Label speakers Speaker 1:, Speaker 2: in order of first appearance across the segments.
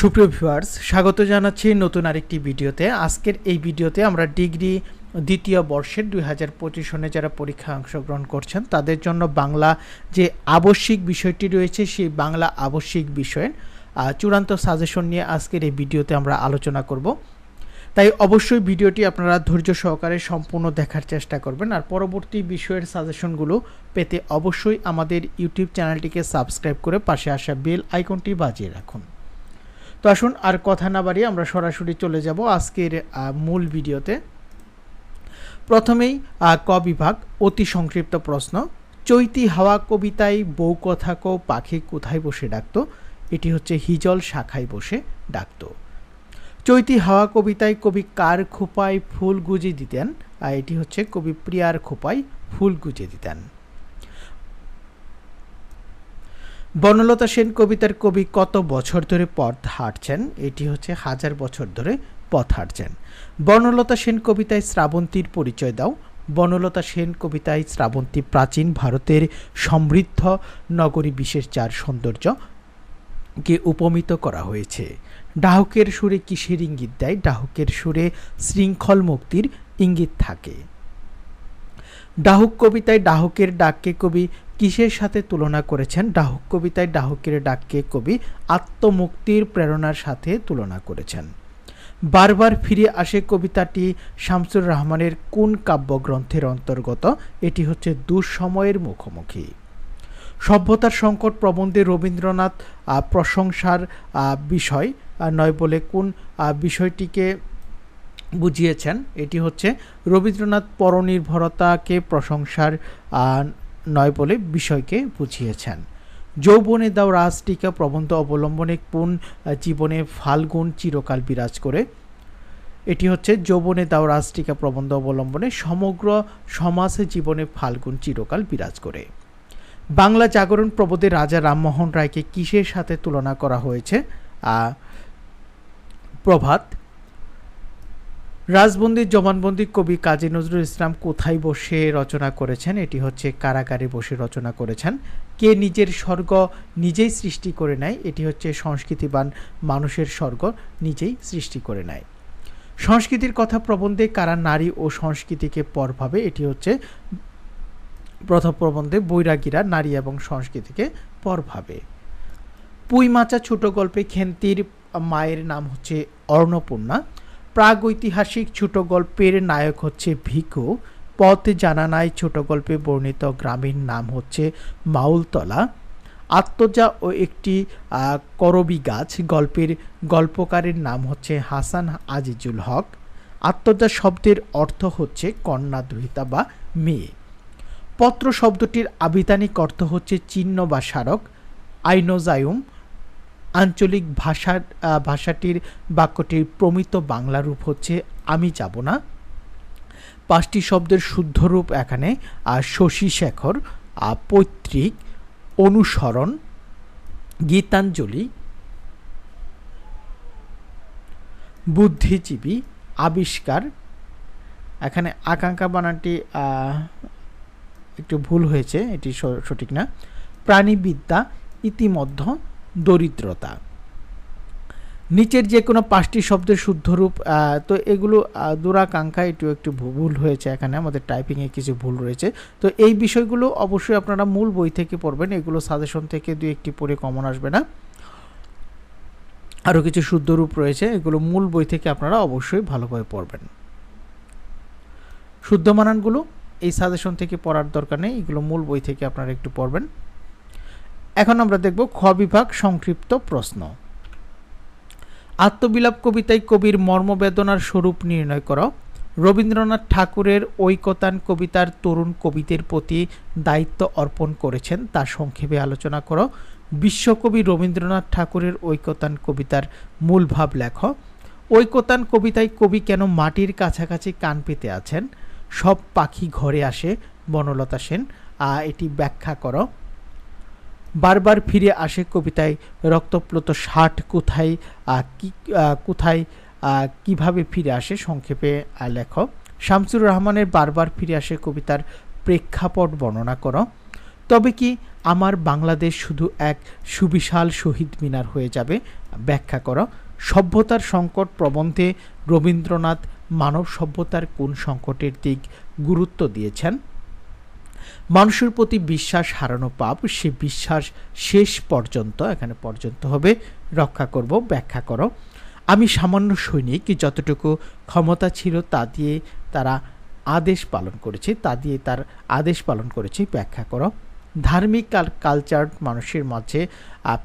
Speaker 1: সুপ্রিয় ভিউয়ার্স, স্বাগত জানাচ্ছি নতুন আরেকটি ভিডিওতে। আজকের এই ভিডিওতে আমরা ডিগ্রি দ্বিতীয় বর্ষের 2025 সনে যারা পরীক্ষায় অংশগ্রহণ করছেন তাদের জন্য বাংলা যে আবশ্যিক বিষয়টি রয়েছে সেই বাংলা আবশ্যিক বিষয়ের চূড়ান্ত সাজেশন নিয়ে আজকের এই ভিডিওতে আমরা আলোচনা করব। তাই অবশ্যই ভিডিওটি আপনারা ধৈর্য সহকারে সম্পূর্ণ দেখার চেষ্টা করবেন। আর পরবর্তী বিষয়ের সাজেশনগুলো পেতে অবশ্যই আমাদের ইউটিউব চ্যানেলটিকে সাবস্ক্রাইব করে পাশে আসা বেল আইকনটি বাজিয়ে রাখুন। তো আসুন আর কথা না বাড়িয়ে আমরা সরাসরি চলে যাব আজকের মূল ভিডিওতে। প্রথমেই ক বিভাগ অতি সংক্ষিপ্ত প্রশ্ন। চৈতি হাওয়া কবিতায় বউ কথা কও পাখি কোথায় বসে ডাকতো? এটি হচ্ছে হিজল শাখায় বসে ডাকতো। চৈতি হাওয়া কবিতায় কবি কার খোপায় ফুল গুজে দিতেন? এটি হচ্ছে কবি প্রিয়ার খোপায় ফুল গুজে দিতেন। বনলতা সেন কবিতার কবি কত বছর ধরে পথ হাঁটছেন? এটি হচ্ছে 1000 বছর ধরে পথ হাঁটছেন। বনলতা সেন কবিতায় শ্রাবন্তীর পরিচয় দাও। বনলতা সেন কবিতায় শ্রাবন্তী প্রাচীন ভারতের সমৃদ্ধ নগরী বিশেষ যার সৌন্দর্যকে উপমিত করা হয়েছে। ডাহুকের সুরে কিসের ইঙ্গিত দেয়? ডাহুকের সুরে শৃঙ্খল মুক্তির ইঙ্গিত থাকে। ডাহুক কবিতায় ডাহুকের ডাককে কবি কিসের সাথে তুলনা করেছেন? ডাহুক কবিতায় ডাহুকের ডাককে কবি আত্মমুক্তির প্রেরণার সাথে তুলনা করেছেন। বারবার ফিরে আসে কবিতাটি শামসুর রহমানের কোন কাব্যগ্রন্থের অন্তর্গত? এটি হচ্ছে দুঃসময়ের মুখোমুখি। সভ্যতার সংকট প্রবন্ধে রবীন্দ্রনাথ প্রশংসার বিষয় নয় বলে কোন বিষয়টিকে বুঝিয়েছেন? এটি হচ্ছে রবীন্দ্রনাথ পরনির্ভরতাকে প্রশংসার নয় বলে বিষয়কে বুঝিয়েছেন। যৌবনে দাও রাজটিকা প্রবন্ধ অবলম্বনে কোন জীবনে ফাল্গুন চিরকাল বিরাজ করে? এটি হচ্ছে যৌবনে দাও রাজটিকা প্রবন্ধ অবলম্বনে সমগ্র সমাজে জীবনে ফাল্গুন চিরকাল বিরাজ করে। বাংলা জাগরণ প্রবোধে রাজা রামমোহন রায়কে কিসের সাথে তুলনা করা হয়েছে? প্রভাত। রাজবন্দি জবানবন্দি কবি কাজী নজরুল ইসলাম কোথায় বসে রচনা করেছেন? এটি হচ্ছে কারাগারে বসে রচনা করেছেন। কে নিজের স্বর্গ নিজেই সৃষ্টি করে নেয়? এটি হচ্ছে সংস্কৃতিবান মানুষের স্বর্গ নিজেই সৃষ্টি করে নেয়। সংস্কৃতির কথা প্রবন্ধে কারা নারী ও সংস্কৃতিকে পর ভাবে? এটি হচ্ছে প্রথম প্রবন্ধে বৈরাগীরা নারী এবং সংস্কৃতিকে পর ভাবে। পুইমাচা ছোট গল্পে খেন্তির মায়ের নাম হচ্ছে অর্ণপূর্ণা। প্রাগৈতিহাসিক ছোট গল্পের নায়ক হচ্ছে ভিখু। পথ জানা নাই ছোট গল্পে বর্ণিত গ্রামের নাম হচ্ছে মাউলতলা। আত্মজা ও একটি করবি গাছ গল্পের গল্পকারের নাম হচ্ছে হাসান আজিজুল হক। আত্মজা শব্দের অর্থ হচ্ছে কন্যা দুহিতা বা মেয়ে। পত্র শব্দটির আবিধানিক অর্থ হচ্ছে চিহ্ন বা স্মারক। আইনোজায়ুম আঞ্চলিক ভাষাটির বাক্যটির প্রমিত বাংলা রূপ হচ্ছে আমি যাব না। 5টি শব্দের শুদ্ধ রূপ এখানে শশী শেখর, পৈতৃক, অনুসরণ, গীতাঞ্জলি, বুদ্ধিজীবী, আবিষ্কার। এখানে আকাঙ্ক্ষা বানানটি একটু ভুল হয়েছে, এটি সঠিক না। প্রাণীবিদ্যা, ইতিমধ্যে, দরিদ্রতা। নিচের যে কোনো 5টি শব্দের শুদ্ধ রূপ, তো এগুলো দুরাকাঙ্ক্ষা একটু ভুল হয়েছে, এখানে আমাদের টাইপিংয়ে কিছু ভুল রয়েছে। তো এই বিষয়গুলো অবশ্যই আপনারা মূল বই থেকে পড়বেন, এগুলো সাজেশন থেকে 2-1টি পড়ে কমন আসবে না। আরও কিছু শুদ্ধ রূপ রয়েছে, এগুলো মূল বই থেকে আপনারা অবশ্যই ভালোভাবে পড়বেন। শুদ্ধ মানানগুলো এই সাজেশন থেকে পড়ার দরকার নেই, এগুলো মূল বই থেকে আপনারা একটু পড়বেন। এখন আমরা দেখব খ বিভাগ সংক্ষিপ্ত প্রশ্ন। আত্মবিলাপ কবিতায় কবির মর্মবেদনার স্বরূপ নির্ণয় করো। রবীন্দ্রনাথ ঠাকুরের ঐকতান কবিতার তরুণ কবিদের প্রতি দায়িত্ব অর্পণ করেছেন তা সংক্ষেপে আলোচনা করো। বিশ্বকবি রবীন্দ্রনাথ ঠাকুরের ঐকতান কবিতার মূল ভাব লেখো। ঐকতান কবিতায় কবি কেন মাটির কাছাকাছি কান পেতে আছেন? সব পাখি ঘরে আসে, বনলতা সেন, এটি ব্যাখ্যা করো। বারবার ফিরে আসে কবিতায় রক্তপ্লুত ষাট কোথায় কিভাবে ফিরে আসে সংক্ষেপে লেখো। শামসুর রহমানের বারবার ফিরে আসে কবিতার প্রেক্ষাপট বর্ণনা করো। তবে কি আমার বাংলাদেশ শুধু এক সুবিশাল শহীদ মিনার হয়ে যাবে, ব্যাখ্যা করো। সভ্যতার সংকট প্রবন্ধে রবীন্দ্রনাথ মানব সভ্যতার কোন সংকটের দিক গুরুত্ব দিয়েছেন? মানুষের প্রতি বিশ্বাস হারানো পাপ, সে বিশ্বাস শেষ পর্যন্ত, এখানে পর্যন্ত হবে, রক্ষা করব, ব্যাখ্যা করো। আমি সামান্য সৈনিক, যতটুকু ক্ষমতা ছিল তা দিয়ে তার আদেশ পালন করেছি, ব্যাখ্যা করো। ধার্মিক আর কালচার মানুষের মাঝে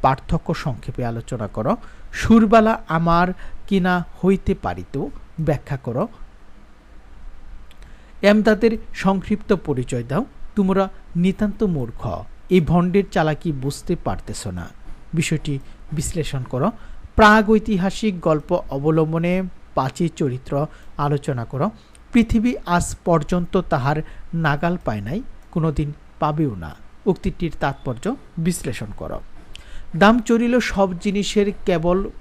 Speaker 1: পার্থক্য সংক্ষেপে আলোচনা করো। সুরবালা আমার কিনা হইতে পারিত, ব্যাখ্যা করো। এমদাদের সংক্ষিপ্ত পরিচয় দাও। তোমরা নিতান্ত মূর্খ, এই ভণ্ডের চালাকি বুঝতে পারতেছ না, বিষয়টি বিশ্লেষণ করো। প্রাগৈতিহাসিক গল্প অবলম্বনে 5টি চরিত্র আলোচনা করো। পৃথিবী আজ পর্যন্ত তাহার নাগাল পায় নাই, কোনোদিন পাবেও না, উক্তিটির তাৎপর্য বিশ্লেষণ করো। দাম চড়িল সব জিনিসের,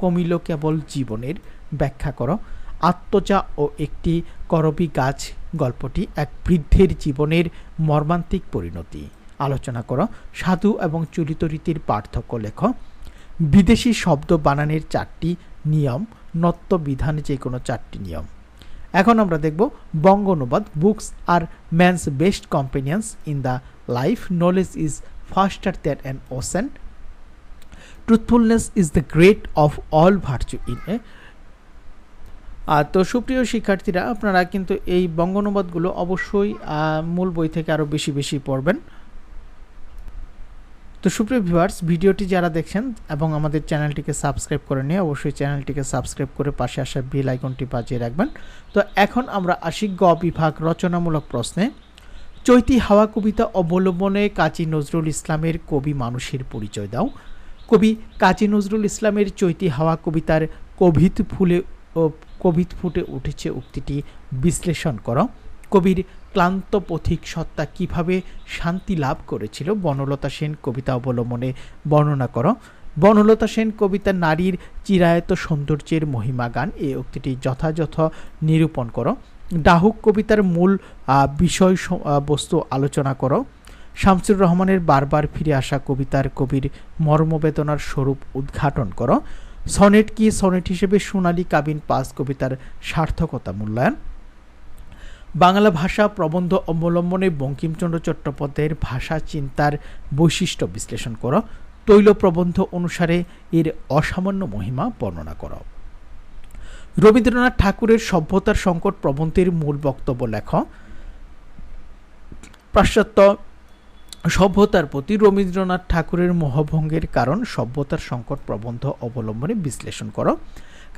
Speaker 1: কমিল কেবল জীবনের, ব্যাখ্যা করো। আত্মজা ও একটি করবী গাছ গল্পটি এক বৃদ্ধের জীবনের মর্মান্তিক পরিণতি, আলোচনা করো। সাধু এবং চলিত রীতির পার্থক্য লেখ। বিদেশি শব্দ বানানের 4টি নিয়ম, নত্য বিধান যে কোনো 4টি নিয়ম। এখন আমরা দেখব বঙ্গ অনুবাদ। Books are man's best companions in the life, knowledge is ফাস্টার than an ocean, truthfulness is the great of all virtue in a. তো সুপ্রিয় শিক্ষার্থীরা, আপনারা কিন্তু এই বঙ্গ অনুবাদগুলো অবশ্যই মূল বই থেকে আরও বেশি বেশি পড়বেন। তো সুপ্রিয় ভিউয়ার্স, ভিডিওটি যারা দেখছেন এবং আমাদের চ্যানেলটিকে সাবস্ক্রাইব করে নিয়ে অবশ্যই চ্যানেলটিকে সাবস্ক্রাইব করে পাশে আসা বেল আইকনটি বাজিয়ে রাখবেন। তো এখন আমরা আসি গ বিভাগ রচনামূলক প্রশ্নে। চৈতি হাওয়া কবিতা অবলম্বনে কাজী নজরুল ইসলামের কবি মানুষের পরিচয় দাও। কবি কাজী নজরুল ইসলামের চৈতি হাওয়া কবিতার কবিত ফুটে উঠেছে উক্তিটি বিশ্লেষণ করো। কবির ক্লান্ত পথিক সত্তা কিভাবে শান্তি লাভ করেছিল, বনলতা সেন কবিতা অবলম্বনে বর্ণনা করো। বনলতা সেন কবিতা নারীর চিরায়ত সৌন্দর্যের মহিমা গান, এই উক্তিটি যথাযথ নিরূপণ করো। ডাহুক কবিতার মূল বিষয় বস্তু আলোচনা করো। শামসুর রহমানের বারবার ফিরে আসা কবিতার কবির মর্মবেদনার স্বরূপ উদ্ঘাটন করো। সনেট কি, সনেট হিসেবে সোনালী কাবিন 5 কবিতার সার্থকতা মূল্যায়ন। বাংলা ভাষা প্রবন্ধ অবলম্বনে বঙ্কিমচন্দ্র চট্টোপাধ্যায়ের ভাষা চিন্তার বৈশিষ্ট্য বিশ্লেষণ করো। তৈল প্রবন্ধ অনুসারে এর অসামান্য মহিমা বর্ণনা করো। রবীন্দ্রনাথ ঠাকুরের সভ্যতার সংকট প্রবন্ধের মূল বক্তব্য লেখ। পাশ্চাত্য সভ্যতার প্রতি রবীন্দ্রনাথ ঠাকুরের মোহভঙ্গের কারণ সভ্যতার সংকট প্রবন্ধ অবলম্বনে বিশ্লেষণ করো।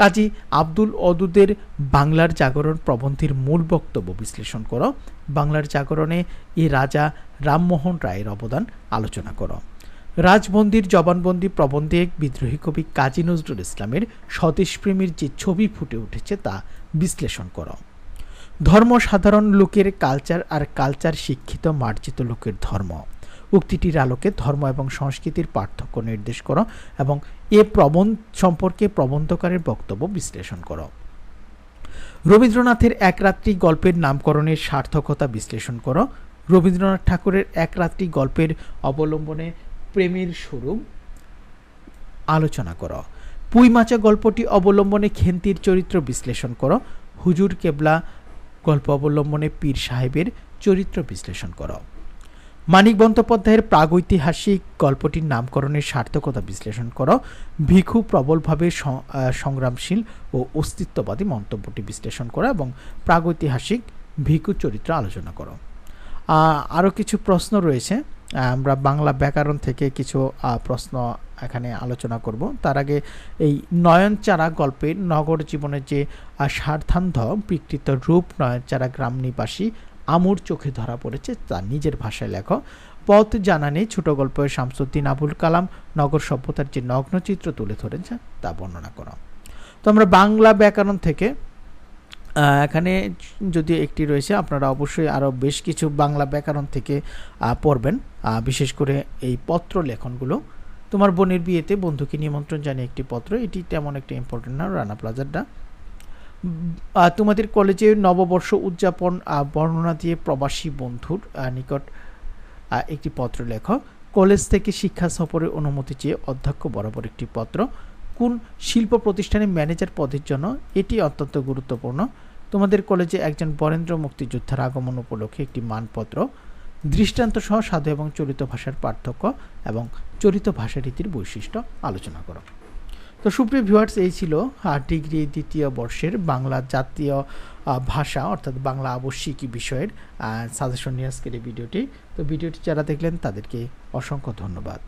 Speaker 1: কাজী আব্দুল ওদুদের বাংলার জাগরণ প্রবন্ধের মূল বক্তব্য বিশ্লেষণ করো। বাংলার জাগরণে এই রাজা রামমোহন রায়ের অবদান আলোচনা করো। রাজবন্দির জবানবন্দি প্রবন্ধে বিদ্রোহী কবি কাজী নজরুল ইসলামের স্বদেশপ্রেমীর যে ছবি ফুটে উঠেছে তা বিশ্লেষণ করো। ধর্ম সাধারণ লোকের কালচার আর কালচার শিক্ষিত মার্জিত লোকের ধর্ম, উক্তিটির আলোকে ধর্ম এবং সংস্কৃতির পার্থক্য নির্দেশ করো এবং এ প্রবন্ধ সম্পর্কে প্রবন্ধকারের বক্তব্য বিশ্লেষণ করো। রবীন্দ্রনাথের এক রাত্রি গল্পের নামকরণের সার্থকতা বিশ্লেষণ করো। রবীন্দ্রনাথ ঠাকুরের এক রাত্রি গল্পের অবলম্বনে প্রেমের স্বরূপ আলোচনা করো। পুইমাচা গল্পটি অবলম্বনে খেন্তির চরিত্র বিশ্লেষণ করো। হুজুর কেবলা গল্প অবলম্বনে পীর সাহেবের চরিত্র বিশ্লেষণ করো। মানিক বন্দ্যোপাধ্যায়ের প্রাগৈতিহাসিক গল্পটির নামকরণের সার্থকতা বিশ্লেষণ করো। ভিখু প্রবলভাবে সংগ্রামশীল ও অস্তিত্ববাদী মন্তব্যটি বিশ্লেষণ করো এবং প্রাগৈতিহাসিক ভিখু চরিত্র আলোচনা করো। আরও কিছু প্রশ্ন রয়েছে, আমরা বাংলা ব্যাকরণ থেকে কিছু প্রশ্ন এখানে আলোচনা করব। তার আগে এই নয়নচারা গল্পের নগর জীবনের যে স্বার্থান্ধ বিকৃত রূপ নয়নচারা গ্রাম নিবাসী আমুর চোখে ধরা পড়েছে তা নিজের ভাষায় লেখো। পথ জানা নেই ছোট গল্পে শামসুদ্দিন আবুল কালাম নগর সভ্যতার যে নগ্নচিত্র তুলে ধরেছে তা বর্ণনা করো। তো আমরা বাংলা ব্যাকরণ থেকে এখানে যদি একটি রয়েছে, আপনারা অবশ্যই আরও বেশ কিছু বাংলা ব্যাকরণ থেকে পড়বেন, বিশেষ করে এই পত্র লেখনগুলো। তোমার বোনের বিয়েতে বন্ধুকে নিমন্ত্রণ জানিয়ে একটি পত্র, এটি তেমন একটা ইম্পর্টেন্ট না, রানা প্লাজারটা। তোমাদের কলেজে নববর্ষ উদযাপন বর্ণনা দিয়ে প্রবাসী বন্ধুর নিকট একটি পত্র লেখো। কলেজ থেকে শিক্ষা সফরের অনুমতি চেয়ে অধ্যক্ষ বরাবর একটি পত্র। কোন শিল্প প্রতিষ্ঠানে ম্যানেজার পদের জন্য এটি অত্যন্ত গুরুত্বপূর্ণ। তোমাদের কলেজে একজন বরেন্দ্র মুক্তিযোদ্ধার আগমন উপলক্ষে একটি মানপত্র। দৃষ্টান্ত সহ সাধু এবং চলিত ভাষার পার্থক্য এবং চলিত ভাষারীতির বৈশিষ্ট্য আলোচনা করো। তো সুপ্রিয় ভিউয়ার্স, এই ছিল ডিগ্রি দ্বিতীয় বর্ষের বাংলা জাতীয় ভাষা অর্থাৎ বাংলা আবশ্যিকী বিষয়ের সাজেশন নিয়ে আজকের এই ভিডিওটি। তো ভিডিওটি যারা দেখলেন তাদেরকে অসংখ্য ধন্যবাদ।